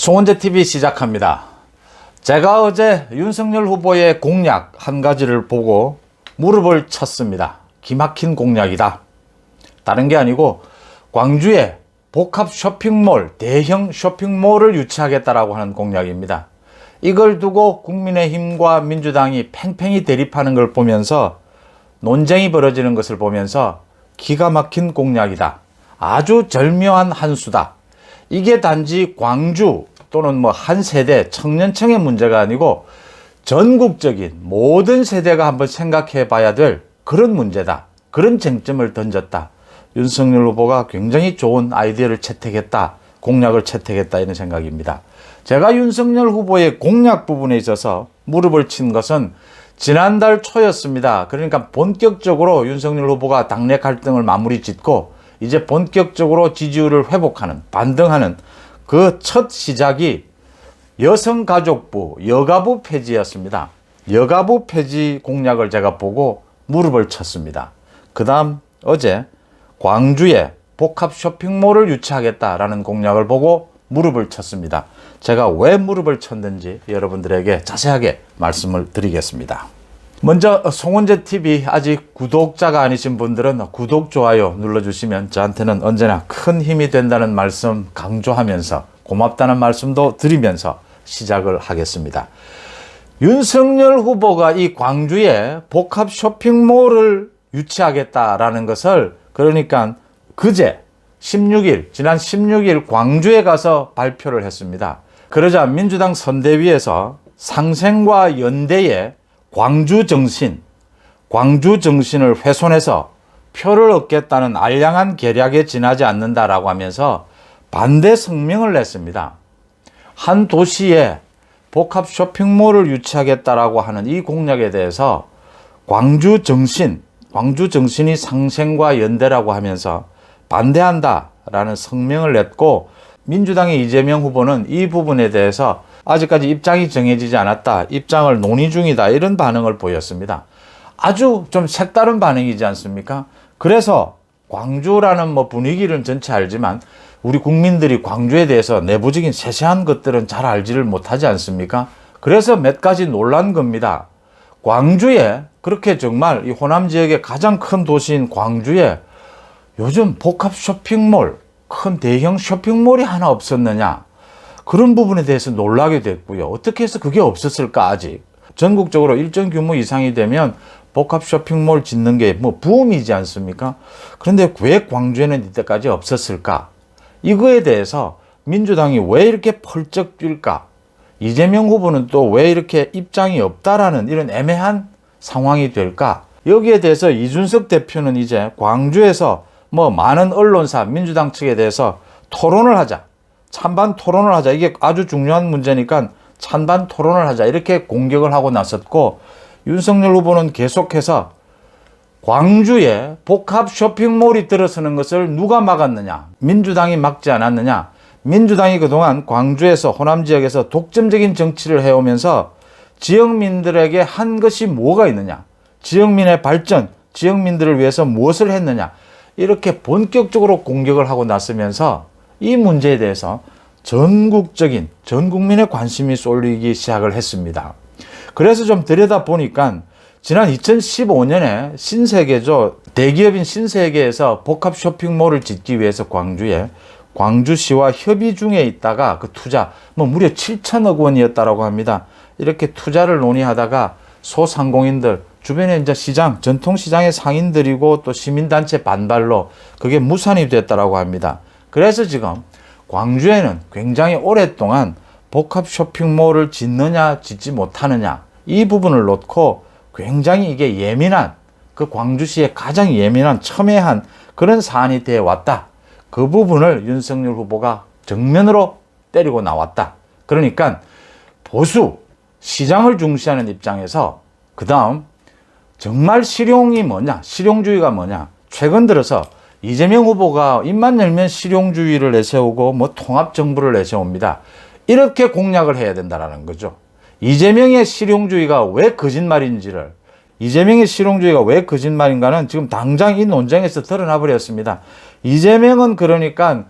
송원재TV 시작합니다. 제가 어제 윤석열 후보의 공약 한 가지를 보고 무릎을 쳤습니다. 기막힌 공약이다. 다른 게 아니고 광주에 복합 쇼핑몰, 대형 쇼핑몰을 유치하겠다라고 하는 공약입니다. 이걸 두고 국민의힘과 민주당이 팽팽히 대립하는 걸 보면서 논쟁이 벌어지는 것을 보면서 기가 막힌 공약이다. 아주 절묘한 한 수다. 이게 단지 광주 또는 한 세대 청년층의 문제가 아니고 전국적인 모든 세대가 한번 생각해 봐야 될 그런 문제다. 그런 쟁점을 던졌다. 윤석열 후보가 굉장히 좋은 아이디어를 채택했다. 공약을 채택했다. 이런 생각입니다. 제가 윤석열 후보의 공약 부분에 있어서 무릎을 친 것은 지난달 초였습니다. 그러니까 본격적으로 윤석열 후보가 당내 갈등을 마무리 짓고 이제 본격적으로 지지율을 회복하는, 반등하는 그 첫 시작이 여성가족부, 여가부 폐지였습니다. 여가부 폐지 공약을 제가 보고 무릎을 쳤습니다. 그 다음 어제 광주에 복합 쇼핑몰을 유치하겠다라는 공약을 보고 무릎을 쳤습니다. 제가 왜 무릎을 쳤는지 여러분들에게 자세하게 말씀을 드리겠습니다. 먼저 송원재TV 아직 구독자가 아니신 분들은 구독, 좋아요 눌러주시면 저한테는 언제나 큰 힘이 된다는 말씀 강조하면서 고맙다는 말씀도 드리면서 시작을 하겠습니다. 윤석열 후보가 이 광주에 복합 쇼핑몰을 유치하겠다라는 것을 그러니까 그제 16일, 지난 16일 광주에 가서 발표를 했습니다. 그러자 민주당 선대위에서 상생과 연대의 광주 정신을 훼손해서 표를 얻겠다는 알량한 계략에 지나지 않는다라고 하면서 반대 성명을 냈습니다. 한 도시에 복합 쇼핑몰을 유치하겠다라고 하는 이 공약에 대해서 광주 정신이 상생과 연대라고 하면서 반대한다라는 성명을 냈고 민주당의 이재명 후보는 이 부분에 대해서 아직까지 입장이 정해지지 않았다. 입장을 논의 중이다. 이런 반응을 보였습니다. 아주 좀 색다른 반응이지 않습니까? 그래서 광주라는 분위기를 전체 알지만 우리 국민들이 광주에 대해서 내부적인 세세한 것들은 잘 알지를 못하지 않습니까? 그래서 몇 가지 놀란 겁니다. 광주에 그렇게 정말 이 호남 지역의 가장 큰 도시인 광주에 요즘 복합 쇼핑몰, 큰 대형 쇼핑몰이 하나 없었느냐? 그런 부분에 대해서 놀라게 됐고요. 어떻게 해서 그게 없었을까 아직. 전국적으로 일정 규모 이상이 되면 복합 쇼핑몰 짓는 게 부음이지 않습니까? 그런데 왜 광주에는 이때까지 없었을까? 이거에 대해서 민주당이 왜 이렇게 펄쩍 뛸까? 이재명 후보는 또 왜 이렇게 입장이 없다라는 이런 애매한 상황이 될까? 여기에 대해서 이준석 대표는 이제 광주에서 많은 언론사, 민주당 측에 대해서 토론을 하자. 찬반 토론을 하자. 이게 아주 중요한 문제니까 찬반 토론을 하자. 이렇게 공격을 하고 나섰고 윤석열 후보는 계속해서 광주에 복합 쇼핑몰이 들어서는 것을 누가 막았느냐? 민주당이 막지 않았느냐? 민주당이 그동안 광주에서 호남 지역에서 독점적인 정치를 해오면서 지역민들에게 한 것이 뭐가 있느냐? 지역민의 발전, 지역민들을 위해서 무엇을 했느냐? 이렇게 본격적으로 공격을 하고 나서면서 이 문제에 대해서 전 국민의 관심이 쏠리기 시작을 했습니다. 그래서 좀 들여다보니까 지난 2015년에 신세계죠. 대기업인 신세계에서 복합 쇼핑몰을 짓기 위해서 광주에 광주시와 협의 중에 있다가 그 투자 무려 7천억 원이었다라고 합니다. 이렇게 투자를 논의하다가 소상공인들 주변에 이제 전통시장의 상인들이고 또 시민단체 반발로 그게 무산이 됐다라고 합니다. 그래서 지금 광주에는 굉장히 오랫동안 복합 쇼핑몰을 짓느냐 짓지 못하느냐 이 부분을 놓고 굉장히 이게 예민한 그 광주시의 가장 예민한 첨예한 그런 사안이 되어 왔다. 그 부분을 윤석열 후보가 정면으로 때리고 나왔다. 그러니까 보수 시장을 중시하는 입장에서 그 다음 정말 실용주의가 뭐냐. 최근 들어서 이재명 후보가 입만 열면 실용주의를 내세우고 통합정부를 내세웁니다. 이렇게 공약을 해야 된다는 거죠. 이재명의 실용주의가 왜 거짓말인가는 지금 당장 이 논쟁에서 드러나 버렸습니다. 이재명은 그러니까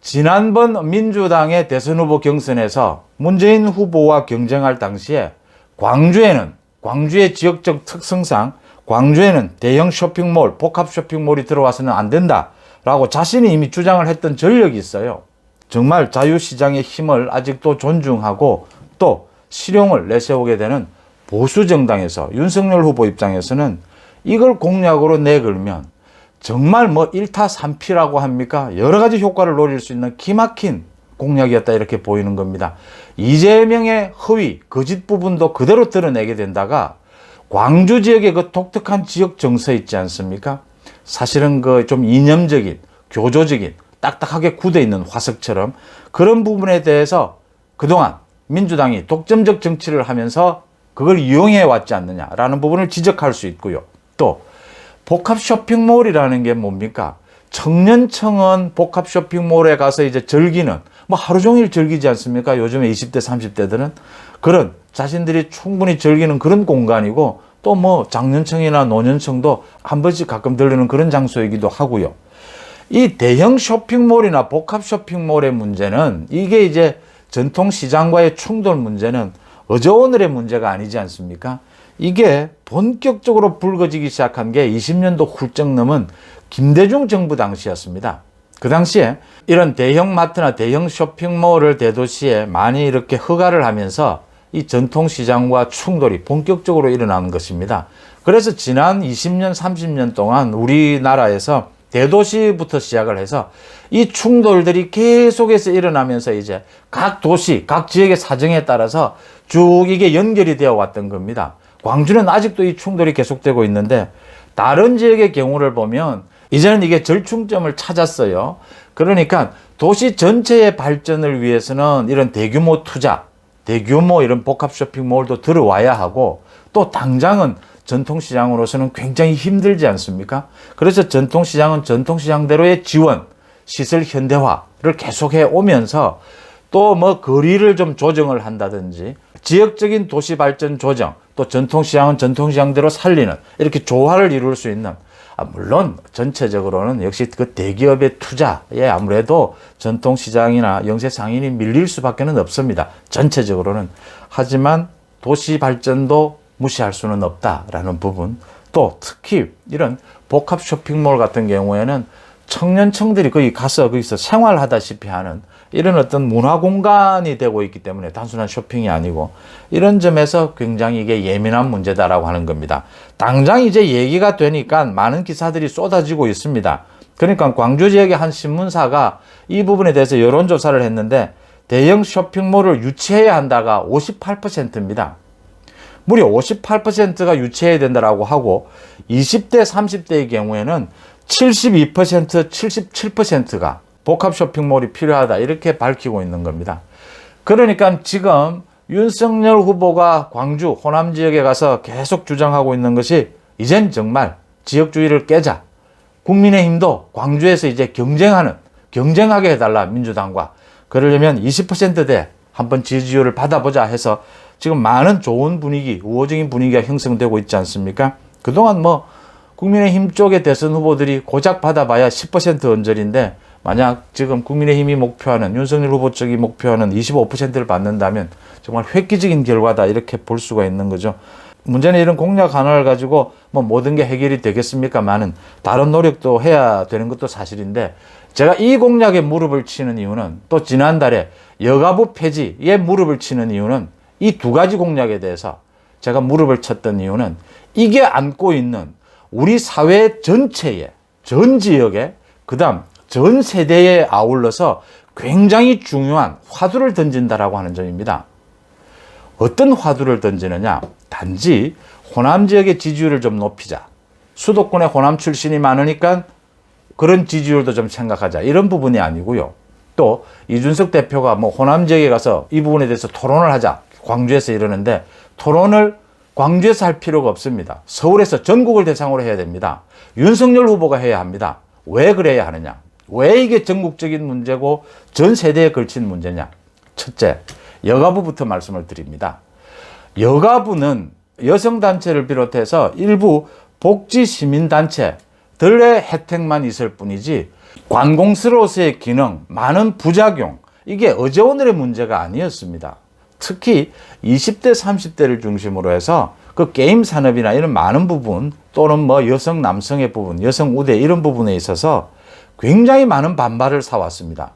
지난번 민주당의 대선 후보 경선에서 문재인 후보와 경쟁할 당시에 광주의 지역적 특성상 광주에는 대형 쇼핑몰, 복합 쇼핑몰이 들어와서는 안 된다라고 자신이 이미 주장을 했던 전력이 있어요. 정말 자유시장의 힘을 아직도 존중하고 또 실용을 내세우게 되는 보수 정당에서 윤석열 후보 입장에서는 이걸 공약으로 내걸면 정말 뭐 1타 3피라고 합니까? 여러 가지 효과를 노릴 수 있는 기막힌 공약이었다 이렇게 보이는 겁니다. 이재명의 허위, 거짓 부분도 그대로 드러내게 된다가 광주 지역의 그 독특한 지역 정서 있지 않습니까? 사실은 그 좀 이념적인, 교조적인, 딱딱하게 굳어 있는 화석처럼 그런 부분에 대해서 그동안 민주당이 독점적 정치를 하면서 그걸 이용해 왔지 않느냐라는 부분을 지적할 수 있고요. 또 복합 쇼핑몰이라는 게 뭡니까? 청년층은 복합 쇼핑몰에 가서 이제 즐기는, 뭐 하루 종일 즐기지 않습니까? 요즘에 20대, 30대들은 그런 자신들이 충분히 즐기는 그런 공간이고 또 뭐 장년층이나 노년층도 한 번씩 가끔 들르는 그런 장소이기도 하고요. 이 대형 쇼핑몰이나 복합 쇼핑몰의 문제는 이게 이제 전통 시장과의 충돌 문제는 어제 오늘의 문제가 아니지 않습니까? 이게 본격적으로 불거지기 시작한 게 20년도 훌쩍 넘은 김대중 정부 당시였습니다. 그 당시에 이런 대형 마트나 대형 쇼핑몰을 대도시에 많이 이렇게 허가를 하면서 이 전통시장과 충돌이 본격적으로 일어나는 것입니다. 그래서 지난 20년, 30년 동안 우리나라에서 대도시부터 시작을 해서 이 충돌들이 계속해서 일어나면서 이제 각 도시, 각 지역의 사정에 따라서 쭉 이게 연결이 되어 왔던 겁니다. 광주는 아직도 이 충돌이 계속되고 있는데 다른 지역의 경우를 보면 이제는 이게 절충점을 찾았어요. 그러니까 도시 전체의 발전을 위해서는 이런 대규모 투자, 대규모 이런 복합 쇼핑몰도 들어와야 하고 또 당장은 전통시장으로서는 굉장히 힘들지 않습니까? 그래서 전통시장은 전통시장대로의 지원, 시설 현대화를 계속해 오면서 또 뭐 거리를 좀 조정을 한다든지 지역적인 도시발전 조정, 또 전통시장은 전통시장대로 살리는 이렇게 조화를 이룰 수 있는, 물론 전체적으로는 역시 그 대기업의 투자에 아무래도 전통시장이나 영세상인이 밀릴 수밖에 없습니다. 전체적으로는. 하지만 도시발전도 무시할 수는 없다라는 부분, 또 특히 이런 복합 쇼핑몰 같은 경우에는 청년층들이 거기 가서 거기서 생활하다시피 하는 이런 어떤 문화 공간이 되고 있기 때문에 단순한 쇼핑이 아니고 이런 점에서 굉장히 이게 예민한 문제다라고 하는 겁니다. 당장 이제 얘기가 되니까 많은 기사들이 쏟아지고 있습니다. 그러니까 광주 지역의 한 신문사가 이 부분에 대해서 여론조사를 했는데 대형 쇼핑몰을 유치해야 한다가 58%입니다. 무려 58%가 유치해야 된다라고 하고 20대, 30대의 경우에는 72%, 77%가 복합 쇼핑몰이 필요하다 이렇게 밝히고 있는 겁니다. 그러니까 지금 윤석열 후보가 광주, 호남 지역에 가서 계속 주장하고 있는 것이 이젠 정말 지역주의를 깨자. 국민의힘도 광주에서 이제 경쟁하게 해달라 민주당과. 그러려면 20%대 한번 지지율을 받아보자 해서 지금 많은 좋은 분위기, 우호적인 분위기가 형성되고 있지 않습니까? 그동안 뭐 국민의힘 쪽의 대선 후보들이 고작 받아봐야 10% 언저리인데 만약 지금 국민의힘이 목표하는, 윤석열 후보 쪽이 목표하는 25%를 받는다면 정말 획기적인 결과다 이렇게 볼 수가 있는 거죠. 문제는 이런 공약 하나를 가지고 뭐 모든 게 해결이 되겠습니까만은 다른 노력도 해야 되는 것도 사실인데 제가 이 공약에 무릎을 치는 이유는 또 지난달에 여가부 폐지에 무릎을 치는 이유는 이 두 가지 공약에 대해서 제가 무릎을 쳤던 이유는 이게 안고 있는 우리 사회 전체에, 전 지역에, 그 다음 전 세대에 아울러서 굉장히 중요한 화두를 던진다라고 하는 점입니다. 어떤 화두를 던지느냐? 단지 호남 지역의 지지율을 좀 높이자. 수도권에 호남 출신이 많으니까 그런 지지율도 좀 생각하자. 이런 부분이 아니고요. 또 이준석 대표가 뭐 호남 지역에 가서 이 부분에 대해서 토론을 하자. 광주에서 이러는데 토론을 광주에서 할 필요가 없습니다. 서울에서 전국을 대상으로 해야 됩니다. 윤석열 후보가 해야 합니다. 왜 그래야 하느냐? 왜 이게 전국적인 문제고 전 세대에 걸친 문제냐? 첫째, 여가부부터 말씀을 드립니다. 여가부는 여성단체를 비롯해서 일부 복지 시민단체들의 혜택만 있을 뿐이지 관공서로서의 기능, 많은 부작용, 이게 어제 오늘의 문제가 아니었습니다. 특히 20대, 30대를 중심으로 해서 그 게임 산업이나 이런 많은 부분, 또는 뭐 여성, 남성의 부분, 여성 우대 이런 부분에 있어서 굉장히 많은 반발을 사왔습니다.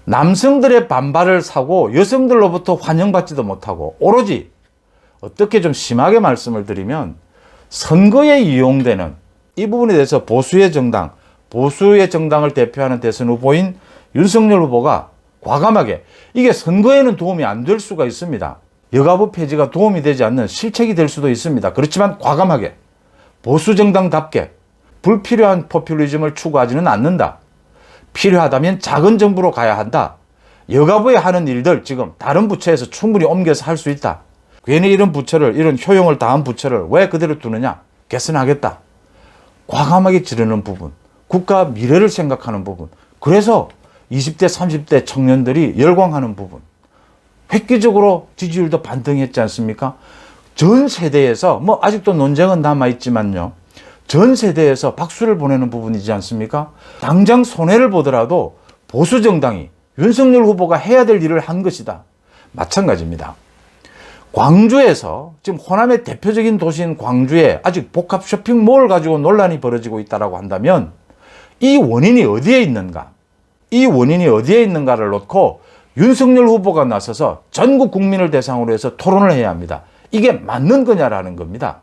남성들의 반발을 사고 여성들로부터 환영받지도 못하고, 오로지 어떻게 좀 심하게 말씀을 드리면 선거에 이용되는 이 부분에 대해서 보수의 정당을 대표하는 대선 후보인 윤석열 후보가 과감하게, 이게 선거에는 도움이 안 될 수가 있습니다. 여가부 폐지가 도움이 되지 않는 실책이 될 수도 있습니다. 그렇지만 과감하게 보수 정당답게 불필요한 포퓰리즘을 추구하지는 않는다. 필요하다면 작은 정부로 가야 한다. 여가부에 하는 일들 지금 다른 부처에서 충분히 옮겨서 할 수 있다. 괜히 이런 부처를, 이런 효용을 다한 부처를 왜 그대로 두느냐? 개선하겠다. 과감하게 지르는 부분, 국가 미래를 생각하는 부분, 그래서 20대, 30대 청년들이 열광하는 부분, 획기적으로 지지율도 반등했지 않습니까? 전 세대에서, 뭐 아직도 논쟁은 남아있지만요, 전 세대에서 박수를 보내는 부분이지 않습니까? 당장 손해를 보더라도 보수정당이 윤석열 후보가 해야 될 일을 한 것이다. 마찬가지입니다. 광주에서, 지금 호남의 대표적인 도시인 광주에 아직 복합 쇼핑몰을 가지고 논란이 벌어지고 있다고 한다면 이 원인이 어디에 있는가? 이 원인이 어디에 있는가를 놓고 윤석열 후보가 나서서 전국 국민을 대상으로 해서 토론을 해야 합니다. 이게 맞는 거냐라는 겁니다.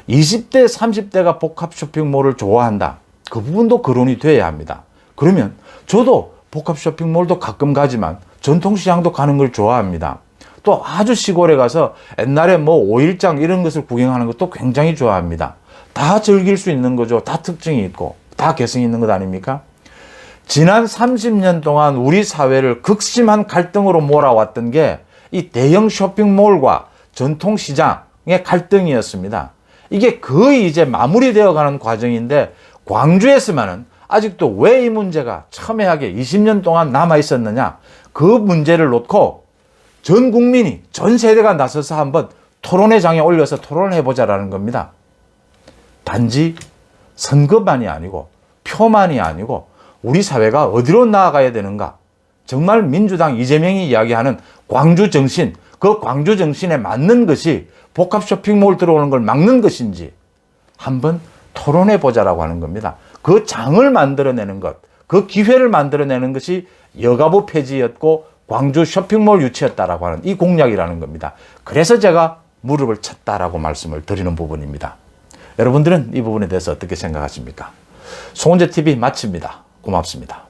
20대, 30대가 복합 쇼핑몰을 좋아한다. 그 부분도 거론이 돼야 합니다. 그러면 저도 복합 쇼핑몰도 가끔 가지만 전통시장도 가는 걸 좋아합니다. 또 아주 시골에 가서 옛날에 뭐 오일장 이런 것을 구경하는 것도 굉장히 좋아합니다. 다 즐길 수 있는 거죠. 다 특징이 있고 다 개성이 있는 것 아닙니까? 지난 30년 동안 우리 사회를 극심한 갈등으로 몰아왔던 게 이 대형 쇼핑몰과 전통시장의 갈등이었습니다. 이게 거의 이제 마무리되어 가는 과정인데, 광주에서만은 아직도 왜 이 문제가 첨예하게 20년 동안 남아 있었느냐, 그 문제를 놓고 전 국민이, 전 세대가 나서서 한번 토론회장에 올려서 토론을 해보자라는 겁니다. 단지 선거만이 아니고 표만이 아니고 우리 사회가 어디로 나아가야 되는가, 정말 민주당 이재명이 이야기하는 광주 정신, 그 광주 정신에 맞는 것이 복합 쇼핑몰 들어오는 걸 막는 것인지 한번 토론해 보자라고 하는 겁니다. 그 장을 만들어내는 것, 그 기회를 만들어내는 것이 여가부 폐지였고 광주 쇼핑몰 유치였다라고 하는 이 공약이라는 겁니다. 그래서 제가 무릎을 쳤다라고 말씀을 드리는 부분입니다. 여러분들은 이 부분에 대해서 어떻게 생각하십니까? 송은재TV 마칩니다. 고맙습니다.